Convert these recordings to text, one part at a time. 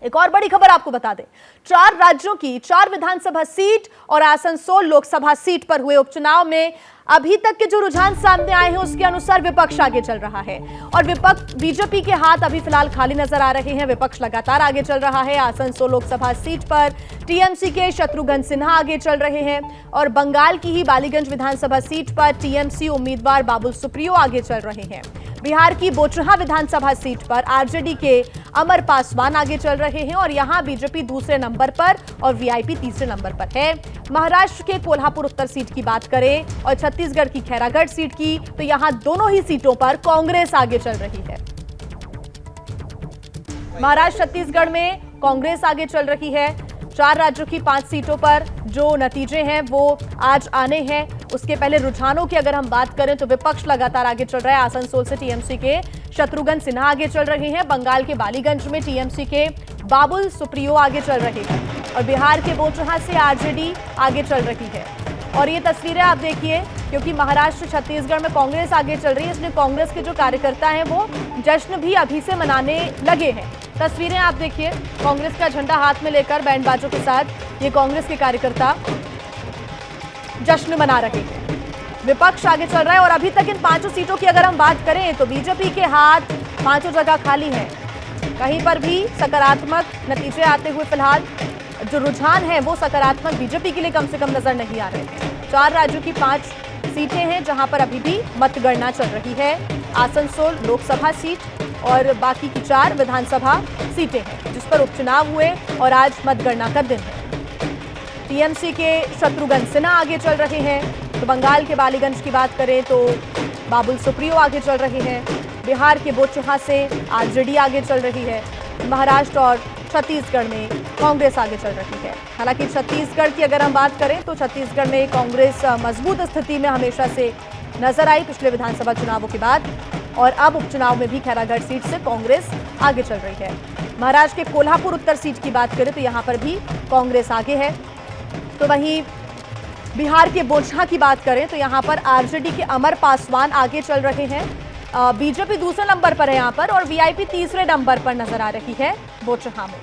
एक और बड़ी खबर आपको बता दें, 4 राज्यों की 4 विधानसभा सीट और आसनसोल लोकसभा सीट पर हुए उपचुनाव में अभी तक के जो रुझान सामने आए हैं उसके अनुसार विपक्ष आगे चल रहा है और विपक्ष बीजेपी के हाथ अभी फिलहाल खाली नजर आ रहे हैं। विपक्ष लगातार आगे चल रहा है। आसनसोल लोकसभा सीट पर टीएमसी के शत्रुघ्न सिन्हा आगे चल रहे हैं और बंगाल की ही बालीगंज विधानसभा सीट पर टीएमसी उम्मीदवार बाबुल सुप्रियो आगे चल रहे हैं। बिहार की बोचहा विधानसभा सीट पर आरजेडी के अमर पासवान आगे चल रहे हैं और यहां बीजेपी दूसरे नंबर पर और वीआईपी तीसरे नंबर पर है। महाराष्ट्र के कोल्हापुर उत्तर सीट की बात करें और छत्तीसगढ़ की खैरागढ़ सीट की तो यहां दोनों ही सीटों पर कांग्रेस आगे चल रही है। महाराष्ट्र छत्तीसगढ़ में कांग्रेस आगे चल रही है। 4 राज्यों की 5 सीटों पर जो नतीजे हैं वो आज आने हैं। उसके पहले रुझानों की अगर हम बात करें तो विपक्ष लगातार आगे चल रहा है। आसनसोल से टीएमसी के शत्रुघ्न सिन्हा आगे चल रहे हैं। बंगाल के बालीगंज में टीएमसी के बाबुल सुप्रियो आगे चल रहे हैं और बिहार के बोचहा से आरजेडी आगे चल रही है। और ये तस्वीरें आप देखिए, क्योंकि महाराष्ट्र छत्तीसगढ़ में कांग्रेस आगे चल रही है, इसलिए कांग्रेस के जो कार्यकर्ता हैं वो जश्न भी अभी से मनाने लगे हैं। तस्वीरें आप देखिए, कांग्रेस का झंडा हाथ में लेकर बैंड बाजों के साथ ये कांग्रेस के कार्यकर्ता जश्न मना रहे हैं। विपक्ष आगे चल रहा है और अभी तक इन 5 सीटों की अगर हम बात करें तो बीजेपी के हाथ 5 जगह खाली है। कहीं पर भी सकारात्मक नतीजे आते हुए फिलहाल जो रुझान है वो सकारात्मक बीजेपी के लिए कम से कम नजर नहीं आ रहे हैं। 4 राज्यों की 5 सीटें हैं जहां पर अभी भी मतगणना चल रही है। आसनसोल लोकसभा सीट और बाकी की 4 विधानसभा सीटें हैं जिस पर उपचुनाव हुए और आज मतगणना का दिन है। टीएमसी के शत्रुघ्न सिन्हा आगे चल रहे हैं तो बंगाल के बालीगंज की बात करें तो बाबुल सुप्रियो आगे चल रहे हैं। बिहार के बोचहा से आरजेडी आगे चल रही है। महाराष्ट्र और छत्तीसगढ़ में कांग्रेस आगे चल रही है। हालांकि छत्तीसगढ़ की अगर हम बात करें तो छत्तीसगढ़ में कांग्रेस मजबूत स्थिति में हमेशा से नजर आई पिछले विधानसभा चुनावों के बाद और अब उपचुनाव में भी खैरागढ़ सीट से कांग्रेस आगे चल रही है। महाराष्ट्र के कोल्हापुर उत्तर सीट की बात करें तो यहाँ पर भी कांग्रेस आगे है। तो वहीं बिहार के बोचहा की बात करें तो यहाँ पर आरजेडी के अमर पासवान आगे चल रहे हैं। बीजेपी दूसरे नंबर पर है यहाँ पर और वीआईपी तीसरे नंबर पर नजर आ रही है बोचहा में।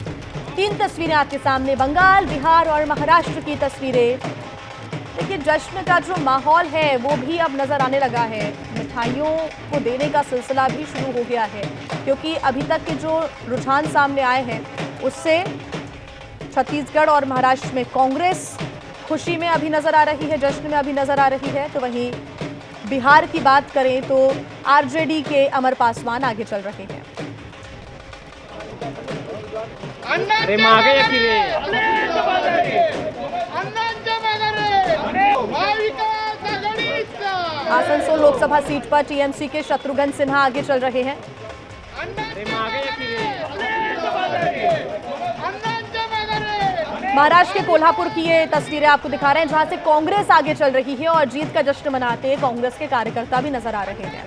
3 तस्वीरें आपके सामने, बंगाल, बिहार और महाराष्ट्र की तस्वीरें। देखिए, जश्न का जो माहौल है वो भी अब नजर आने लगा है। मिठाइयों को देने का सिलसिला भी शुरू हो गया है क्योंकि अभी तक के जो रुझान सामने आए हैं उससे छत्तीसगढ़ और महाराष्ट्र में कांग्रेस खुशी में अभी नजर आ रही है, जश्न में अभी नजर आ रही है। तो वहीं बिहार की बात करें तो आरजेडी के अमर पासवान आगे चल रहे हैं। आसनसोल लोकसभा सीट पर टीएमसी के शत्रुघ्न सिन्हा आगे चल रहे हैं। महाराष्ट्र के कोल्हापुर की ये तस्वीरें आपको दिखा रहे हैं जहां से कांग्रेस आगे चल रही है और जीत का जश्न मनाते कांग्रेस के कार्यकर्ता भी नजर आ रहे हैं।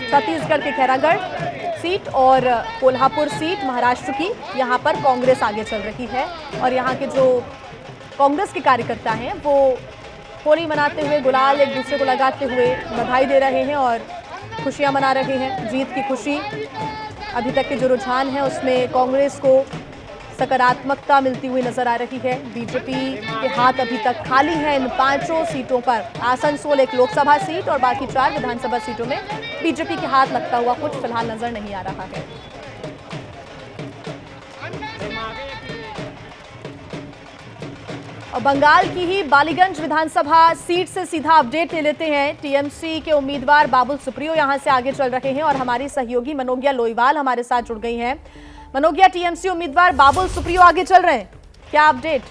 छत्तीसगढ़ के खैरागढ़ सीट और कोल्हापुर सीट महाराष्ट्र की, यहां पर कांग्रेस आगे चल रही है और यहां के जो कांग्रेस के कार्यकर्ता हैं वो होली मनाते हुए, गुलाल एक दूसरे को लगाते हुए बधाई दे रहे हैं और खुशियां मना रहे हैं, जीत की खुशी। अभी तक के जो रुझान है उसमें कांग्रेस को सकारात्मकता मिलती हुई नजर आ रही है। बीजेपी के हाथ अभी तक खाली है इन 5 सीटों पर। आसनसोल एक लोकसभा सीट और बाकी 4 विधानसभा सीटों में बीजेपी के हाथ लगता हुआ कुछ फिलहाल नजर नहीं आ रहा है। और बंगाल की ही बालीगंज विधानसभा सीट से सीधा अपडेट ले लेते हैं। टीएमसी के उम्मीदवार बाबुल सुप्रियो यहां से आगे चल रहे हैं और हमारी सहयोगी मनोज्ञा लोईवाल हमारे साथ जुड़ गई हैं। मनोज्ञा, टीएमसी उम्मीदवार बाबुल सुप्रियो आगे चल रहे हैं, क्या अपडेट?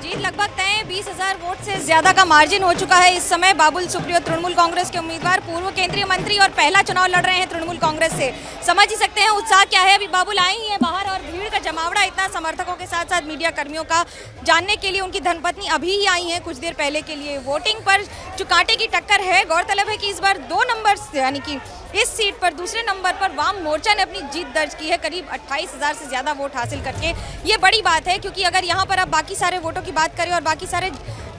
जीत लगभग तय, 20,000 वोट से ज्यादा का मार्जिन हो चुका है। इस समय बाबुल सुप्रियो तृणमूल कांग्रेस के उम्मीदवार, पूर्व केंद्रीय मंत्री और पहला चुनाव लड़ रहे हैं तृणमूल कांग्रेस से। समझ ही सकते हैं उत्साह क्या है। अभी बाबुल आई ही है बाहर और भीड़ का जमावड़ा इतना, समर्थकों के साथ साथ मीडिया कर्मियों का जानने के लिए। उनकी धर्मपत्नी अभी ही आई है कुछ देर पहले के लिए। वोटिंग पर जो कांटे की टक्कर है, गौरतलब है कि इस बार 2 नंबर यानी कि इस सीट पर दूसरे नंबर पर वाम मोर्चा ने अपनी जीत दर्ज की है, करीब 28,000 से ज़्यादा वोट हासिल करके। ये बड़ी बात है क्योंकि अगर यहाँ पर आप बाकी सारे वोटों की बात करें और बाकी सारे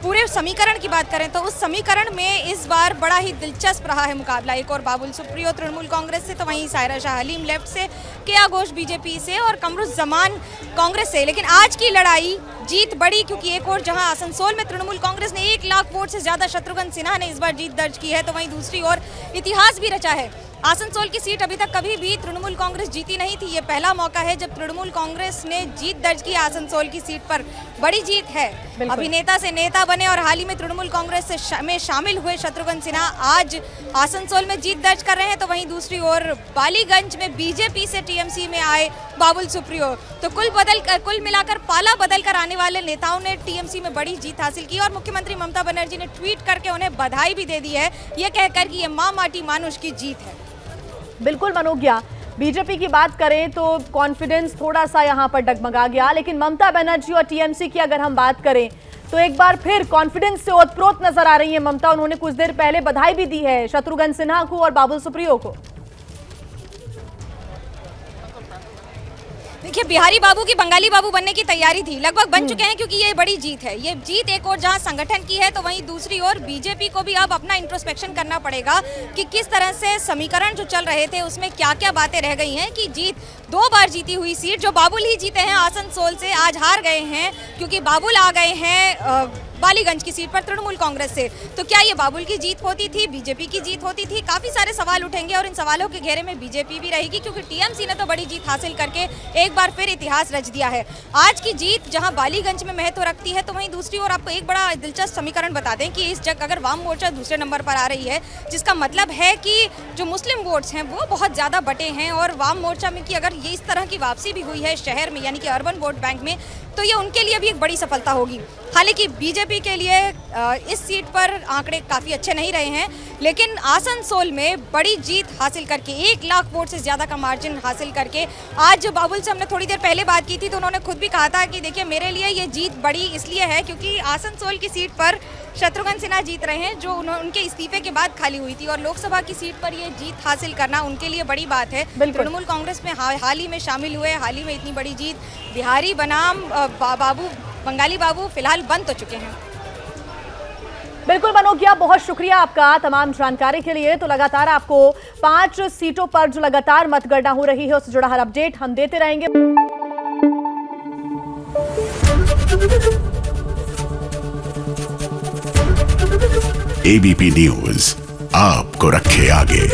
पूरे समीकरण की बात करें तो उस समीकरण में इस बार बड़ा ही दिलचस्प रहा है मुकाबला। एक और बाबुल सुप्रियो तृणमूल कांग्रेस से, तो वहीं सायरा शाह हलीम लेफ्ट से, केया घोष बीजेपी से और कमरुज्जमान कांग्रेस से। लेकिन आज की लड़ाई जीत बड़ी, क्योंकि एक और जहां आसनसोल में तृणमूल कांग्रेस ने 1 लाख वोट से ज्यादा, शत्रुघ्न सिन्हा ने इस बार जीत दर्ज की है, तो वहीं दूसरी ओर इतिहास भी रचा है। आसनसोल की सीट अभी तक कभी भी तृणमूल कांग्रेस जीती नहीं थी। ये पहला मौका है जब तृणमूल कांग्रेस ने जीत दर्ज की आसनसोल की सीट पर। बड़ी जीत है। अभिनेता से नेता बने और हाल ही में तृणमूल कांग्रेस में शामिल हुए शत्रुघ्न सिन्हा आज आसनसोल में जीत दर्ज कर रहे हैं, तो वहीं दूसरी ओर बालीगंज में बीजेपी से टीएमसी में आए बाबुल सुप्रियो। तो कुल मिलाकर पाला बदल कर आने वाले नेताओं ने टीएमसी में बड़ी जीत हासिल की और मुख्यमंत्री ममता बनर्जी ने ट्वीट करके उन्हें बधाई भी दे दी है, ये कहकर कि ये माँ माटी मानुष की जीत है। बिल्कुल मनोज्ञा, बीजेपी की बात करें तो कॉन्फिडेंस थोड़ा सा यहां पर डगमगा गया, लेकिन ममता बनर्जी और टीएमसी की अगर हम बात करें तो एक बार फिर कॉन्फिडेंस से ओतप्रोत नजर आ रही है ममता। उन्होंने कुछ देर पहले बधाई भी दी है शत्रुघ्न सिन्हा को और बाबुल सुप्रियो को। देखिए, बिहारी बाबू की बंगाली बाबू बनने की तैयारी थी, लगभग बन चुके हैं, क्योंकि ये बड़ी जीत है। ये जीत एक और जहां संगठन की है, तो वहीं दूसरी ओर बीजेपी को भी अब अपना इंट्रोस्पेक्शन करना पड़ेगा कि किस तरह से समीकरण जो चल रहे थे उसमें क्या क्या बातें रह गई हैं। कि जीत 2 बार जीती हुई सीट जो बाबुल ही जीते हैं आसनसोल से, आज हार गए हैं क्योंकि बाबुल आ गए हैं बालीगंज की सीट पर तृणमूल कांग्रेस से। तो क्या ये बाबुल की जीत होती थी, बीजेपी की जीत होती थी? काफी सारे सवाल उठेंगे और इन सवालों के घेरे में बीजेपी भी रहेगी, क्योंकि टीएमसी ने तो बड़ी जीत हासिल करके एक बार फिर इतिहास रच दिया है। आज की जीत जहां बालीगंज में महत्व रखती है, तो वहीं दूसरी ओर आपको एक बड़ा दिलचस्प समीकरण बता दें कि इस जगह अगर वाम मोर्चा दूसरे नंबर पर आ रही है, जिसका मतलब है कि जो मुस्लिम वोट्स हैं वो बहुत ज्यादा बटे हैं और वाम मोर्चा में की अगर ये इस तरह की वापसी भी हुई है शहर में, यानी कि अर्बन वोट बैंक में, तो ये उनके लिए भी एक बड़ी सफलता होगी। हालांकि बीजेपी के लिए इस सीट पर आंकड़े काफ़ी अच्छे नहीं रहे हैं, लेकिन आसनसोल में बड़ी जीत हासिल करके 1 लाख वोट से ज़्यादा का मार्जिन हासिल करके आज बाबुल से हमने थोड़ी देर पहले बात की थी, तो उन्होंने खुद भी कहा था कि देखिए, मेरे लिए ये जीत बड़ी इसलिए है क्योंकि आसनसोल की सीट पर शत्रुघ्न सिन्हा जीत रहे हैं, जो उनके इस्तीफे के बाद खाली हुई थी, और लोकसभा की सीट पर ये जीत हासिल करना उनके लिए बड़ी बात है। तृणमूल कांग्रेस में हाल ही में शामिल हुए, हाल ही में इतनी बड़ी जीत, बिहारी बनाम बाबू, बंगाली बाबू फिलहाल बन तो चुके हैं। बिल्कुल मनोज्ञा, बहुत शुक्रिया आपका तमाम जानकारी के लिए। तो लगातार आपको 5 सीटों पर जो लगातार मतगणना हो रही है उससे जुड़ा हर अपडेट हम देते रहेंगे। एबीपी न्यूज आपको रखे आगे।